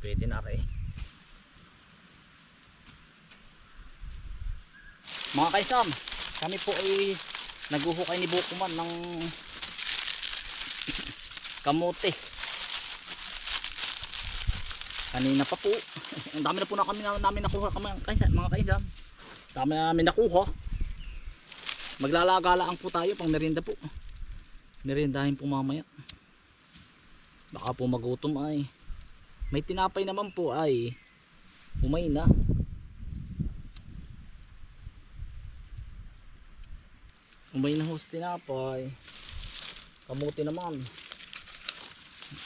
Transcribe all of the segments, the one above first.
Pwede na rin. Mga kaisam, kami po ay naguhukay ni Bukuman ng kamote. Kanina pa po. Ang dami na po namin nakuha mga kaisam. Dami na namin nakuha. Maglalagalaan po tayo pang merienda po. Meriendahin po mamaya. Baka po magutom ay. May tinapay naman po ay umay na. Umay na ho sa tinapay. Kamuti naman.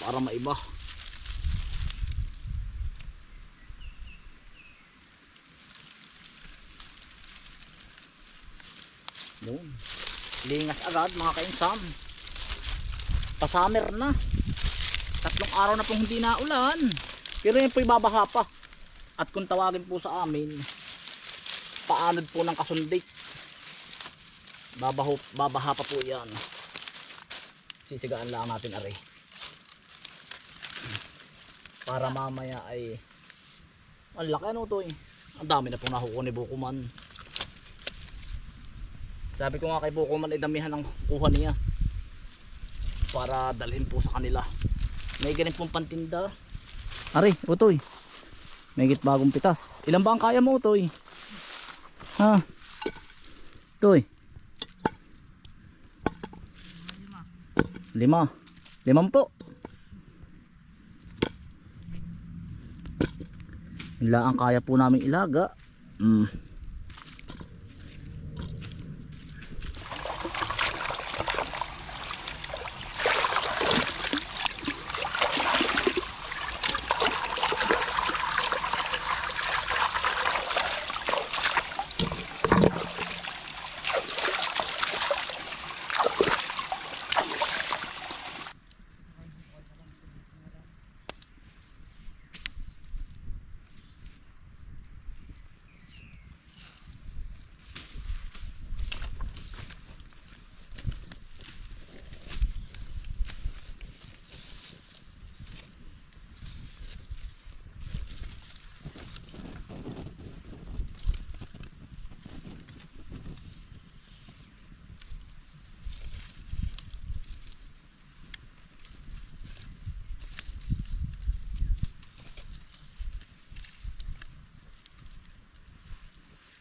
Para maiba. Yun. Lingas agad mga kainsan. Pasamer na. 3 araw na pong hindi na ulan. Pero yun po ibabaha pa. At kung tawagin po sa amin, paanod po ng kasundik. Babaha pa po yan. Sisigaan lang natin are. Para mamaya ay ang laki ano to eh. Ang dami na po nakukuha ni Bukuman. Sabi ko nga kay Bukuman ay damihan ng kuha niya. Para dalhin po sa kanila. May ganun pong pantinda. Ari, utoy. May bagong pitas. Ilan ba ang kaya mo, utoy? Ha? Utoy. 5. 5 po. Ila ang kaya po namin ilaga.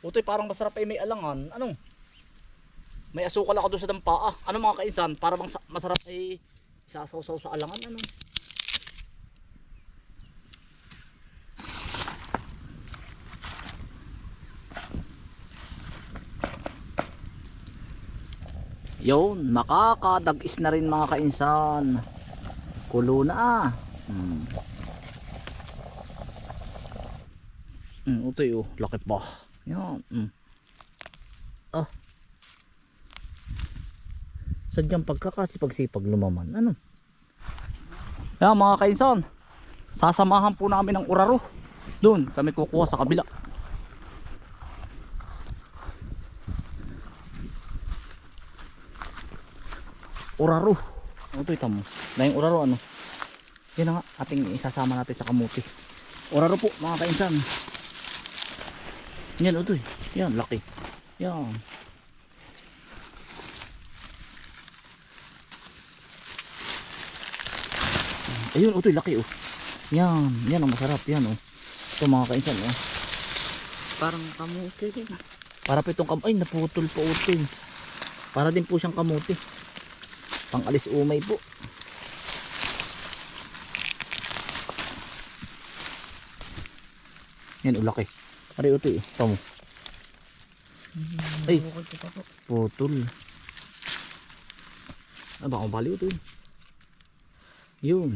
Utoy, parang masarap ay may alangan. Anong? May asukal ako doon sa dampaa. Ano mga kainsan? Para bang masarap ay isasaw-saw sa alangan. Ano? Yun, makakadagis na rin mga kainsan. Kulo na. Utoy, oh, laki pa. Yan. Sadyang pagkakasipag-sipag lumaman. Ano? Yan mga kainsan, sasamahan po namin ng uraro. Doon kami kukuha sa kabila. Uraro. Ito itamo. Dahil uraro ano. Yan nga ating isasama natin sa kamuti. Uraro po mga kainsan. Yan utoy. Yan laki. Yan. Ayun utoy laki oh. Yan, yan ang masarap yan oh. Ito mga kainsan oh. Parang kamuti din. Para po itong ay naputol po utoy. Para din po siyang kamuti. Pang alis umay po. Yan ulaki. Ari utoy, tamo. Ay, putol. Ah, baka bali utoy. Yun.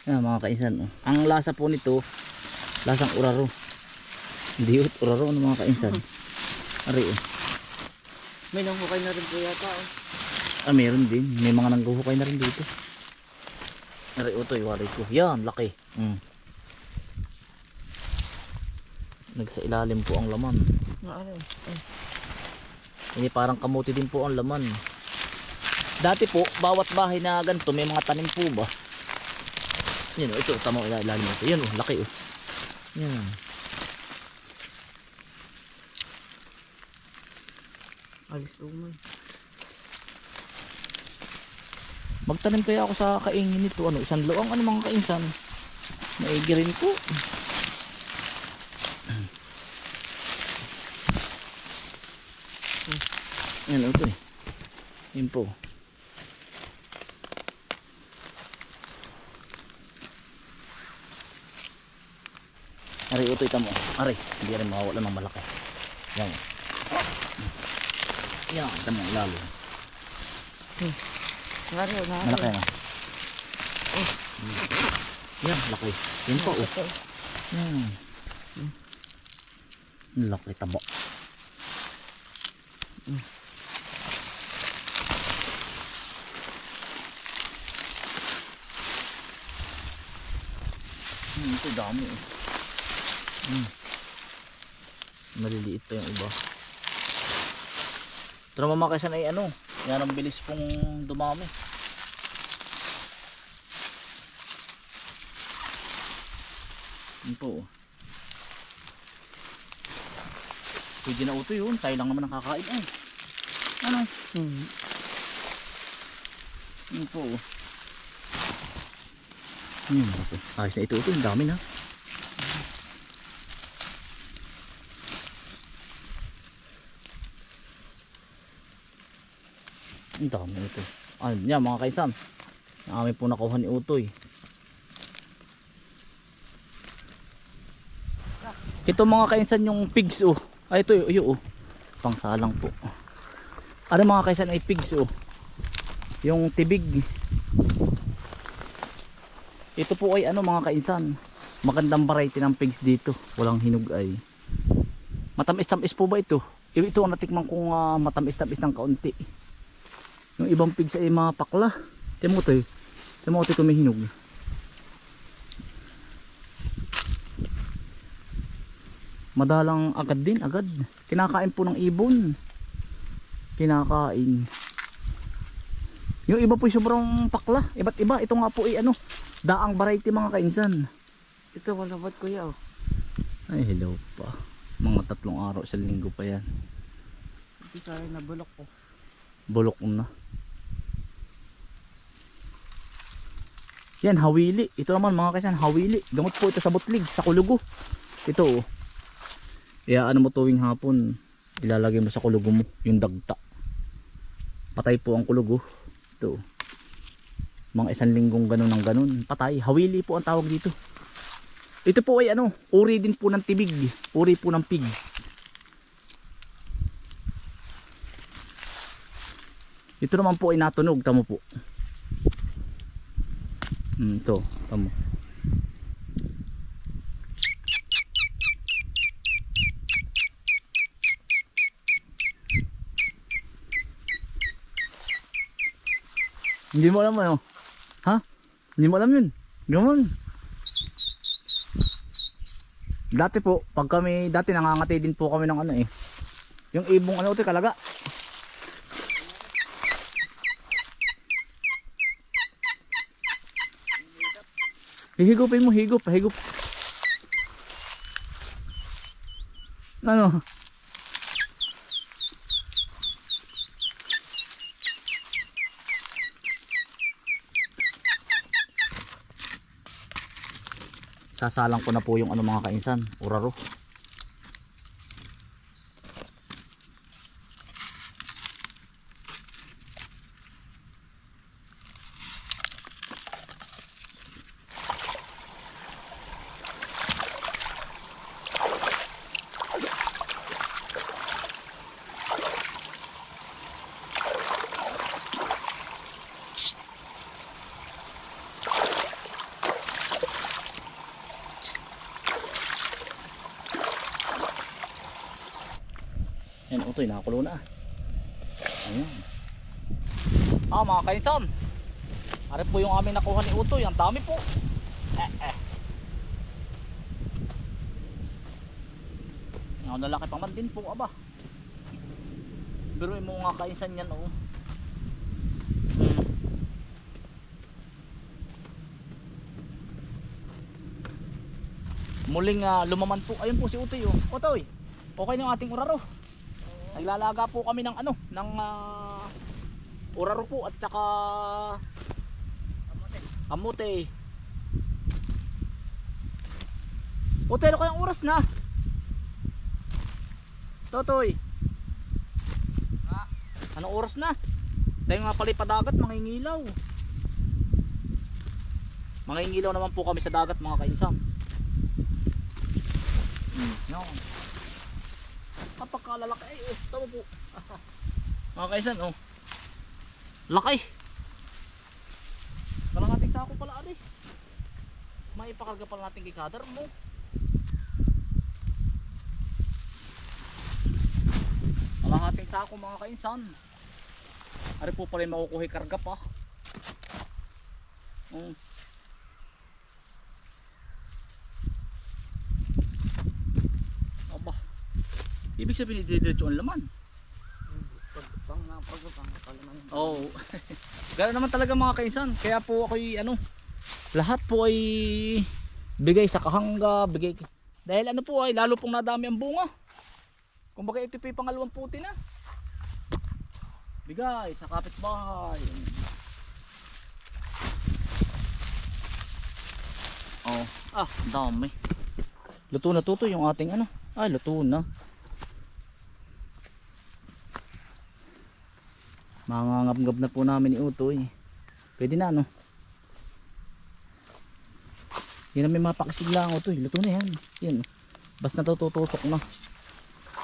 Yan mga kainsan. Oh. Ang lasa po nito, lasang uraro. Hindi uraro ano mga kainsan. Ari oh. May nanghukay na rin po yata oh. Ah, meron din. May mga nanghuhukay na rin dito. Ari utoy, wari ko. Yan, laki. Nagsa ilalim po ang laman. Ini parang kamuti din po ang laman. Dati po, bawat bahay na ganito may mga tanim po ba? Yan o, ito, tama ko ilalim ito. Yan o, laki o. Yan. Alis umay. Magtanim kaya ako sa kaingin nito. Ano, isang loang ano mga kainsan. Maigi rin po. Yan o, ito eh. Yan po. Aray, ito ito mo. Aray, hindi rin mawawala ng malaki. Yan. Yan, ito mo lalo. Nari, nari. Malaki na. Yan, laki. Yan po. Oh. Yan. Laki tabo. Ito dami eh. Maliliit pa yung iba. Pero mamakasan ay ano, yan ang bilis pong dumami. Yan po. Pwede na uto yun, tayo lang naman nakakain ay. Ano? Yan po. Ayos na ito, ang dami na. Ang dami ito. Yan mga kaisan. Ang amin po nakuha ni Utoy. Ito mga kaisan yung pigs oh. Ay ito yung pangsalang po. Ano mga kaisan ay pigs oh. Yung tibig. Ito po ay ano mga kaisan. Magandang variety ng pigs dito. Walang hinog ay. Matamis-tamis po ba ito? Ito ang natikman kong matamis-tamis ng kaunti. Yung ibang pigs ay mga pakla. Timotoy kung may hinog. Madalang agad din, agad. Kinakain po ng ibon. Kinakain. Yung iba po sobrang pakla. Iba't iba. Ito nga po ay ano, daang variety mga kainsan. Ito malabot kuya oh. Ay hello pa. Mga 3 araw sa linggo pa yan. Ito tayo na bulok oh. Bulok na. Yan hawili. Ito naman mga kaisan hawili. Gamot po ito sa butlig, sa kulugo. Ito oh. Ano mo tuwing hapon, ilalagay mo sa kulugo mo yung dagta. Patay po ang kulugo. Ito. Mga 1 linggong ganun ng ganun. Patay. Hawili po ang tawag dito. Ito po ay ano, uri din po ng tibig. Uri po ng pigs. Ito naman po ay natunog. Tamo po. Ito. Tamo. Hindi mo alam ano? Ha? Hindi mo alam yun? Ganon. Dati po, pag kami, dati nangangati din po kami ng ano eh. Yung ibong ano ito, kalaga. Hihigupin mo, higop, higop. Ano? Sasalang ko na po yung ano mga kainsan, uraro. Yan utoy, nakakulo na. Ayan. Mga kainsan, harap po yung aming nakuha ni Utoy. Ang dami po. Ang lalaki pa man din po, aba. Pero yung mga kainsan yan oh. muling lumaman po. Ayun po si Utoy. Oh. Utoy, okay na yung ating uraro. Naglalaga po kami ng ano, ng uraro po at saka kamote. Utoy, ano kayang oras na? Totoy. Anong oras na? Dahil nga pala padagat, mangingilaw. Mangingilaw naman po kami sa dagat mga kainsan. Yan. Kapagkalalaki ay tama po. Mga kainsan, oh. Laki. Kalahating sako pala ari. May ipakarga pala natin kay Kader mo. Kalahating sako mga kainsan. Ari po pala yung makukuhi karga pa. Aba. Ibig sabihin diretso ang laman. Oo. Gano'n naman talaga mga kainsan. Kaya po ako'y ano, lahat po ay bigay sa kahangga, bigay. Dahil ano po ay lalo pong nadami ang bunga. Kumbaga ito po yung pangalawang puti na. Bigay sa kapitbahay. Oh, dami. Luto na tuto yung ating ano. Ay, luto na. Mangangap-ngap na po namin ni Utoy. Pwede na ano. Yan na may mapakisig lang Utoy. Luto na yan. Yan. Basta natututusok na.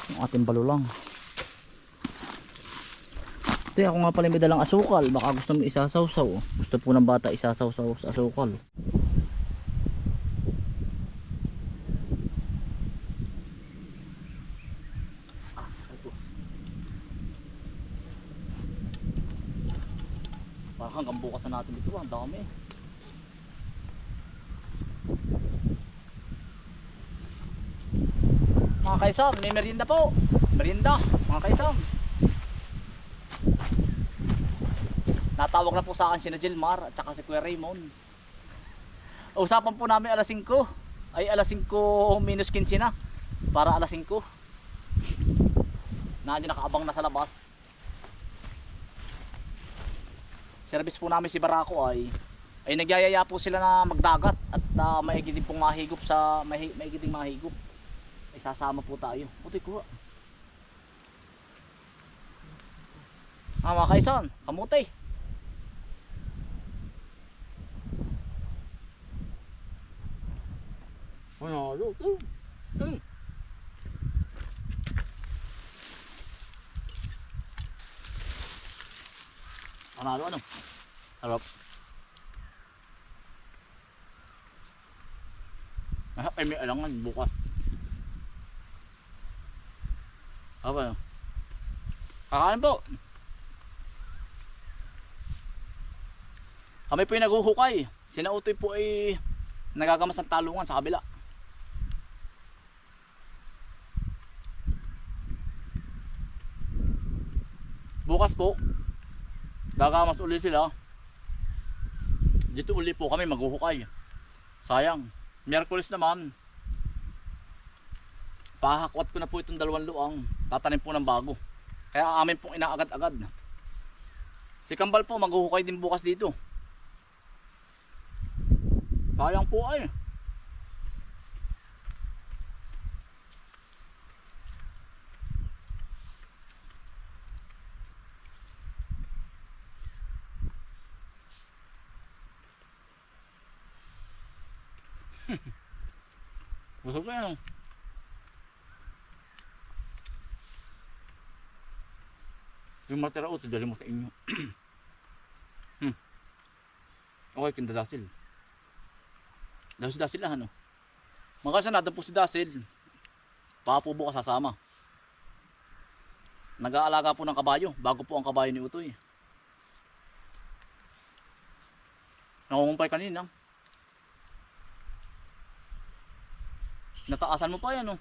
Yung ating balulang. Ito ako nga pala may dalang asukal. Baka gusto mo isasawsaw. Gusto po ng bata isasawsaw sa asukal. Parang hanggang bukas na natin dito. Ang dami. Mga kaisam, may merienda po. Merienda, mga kaisam. Natawag na po sa akin si Jilmar at saka si Kuya Raymond. Usapan po namin alas 5. Ay alas 5 minus 15 na. Para alas 5. Nandiyan nakaabang na sa labas. Service po namin si Barako ay nagyayaya po sila na magdagat at maigi din pong mahigop sa maigi ding mahigop. Ay sasama po tayo. Utoy kuha. Mga kaisan, kamote. Panalo. Panalo ano? Harap. Ay may alangan bukas. Apa? Kakain po. Kami po yung naghuhukay. Sina Utoy po ay nagagamas ng talungan sa kabila. Bukas po gagamas uli sila. Dito uli po kami maghuhukay. Sayang, Miyerkules naman pahakwat ko na po itong 2 luang. Tatanim po ng bago. Kaya amin pong inaagad-agad. Si Kambal po maghuhukay din bukas dito. Sayang po ay. Busog ka yan. Yung matira ito, dali mo sa inyo. Okay, kindadasil. Dahil si Dasil lang ano. Magkasanada po si Dasil. Baka po bukas sasama. Nag-aalaga po ng kabayo. Bago po ang kabayo ni Utoy. Nangungumpay kanina. Nataasan mo pa yan oh.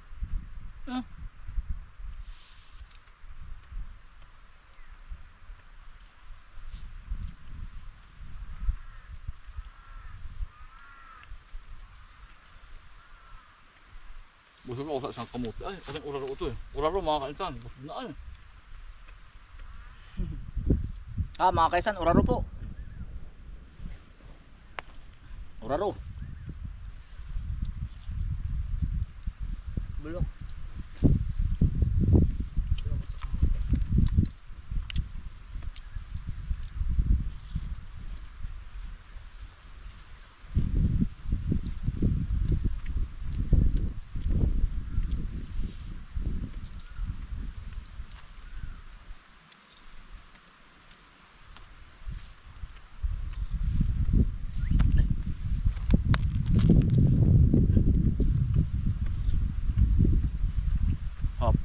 Busog ako sa isang kamote. Ay, kasing uraro ito eh. Uraro mga kainsan. Busog na ay. Mga kaisan, uraro po. Uraro. Bulok. Hop.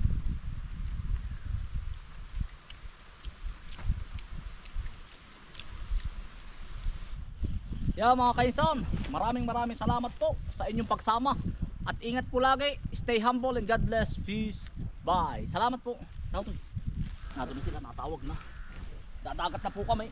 Mga kaisan, maraming salamat po sa inyong pagsama. At ingat po lagi, stay humble and God bless. Peace. Bye. Salamat po. Nato na sila, natawag na. Dadagat na po kami.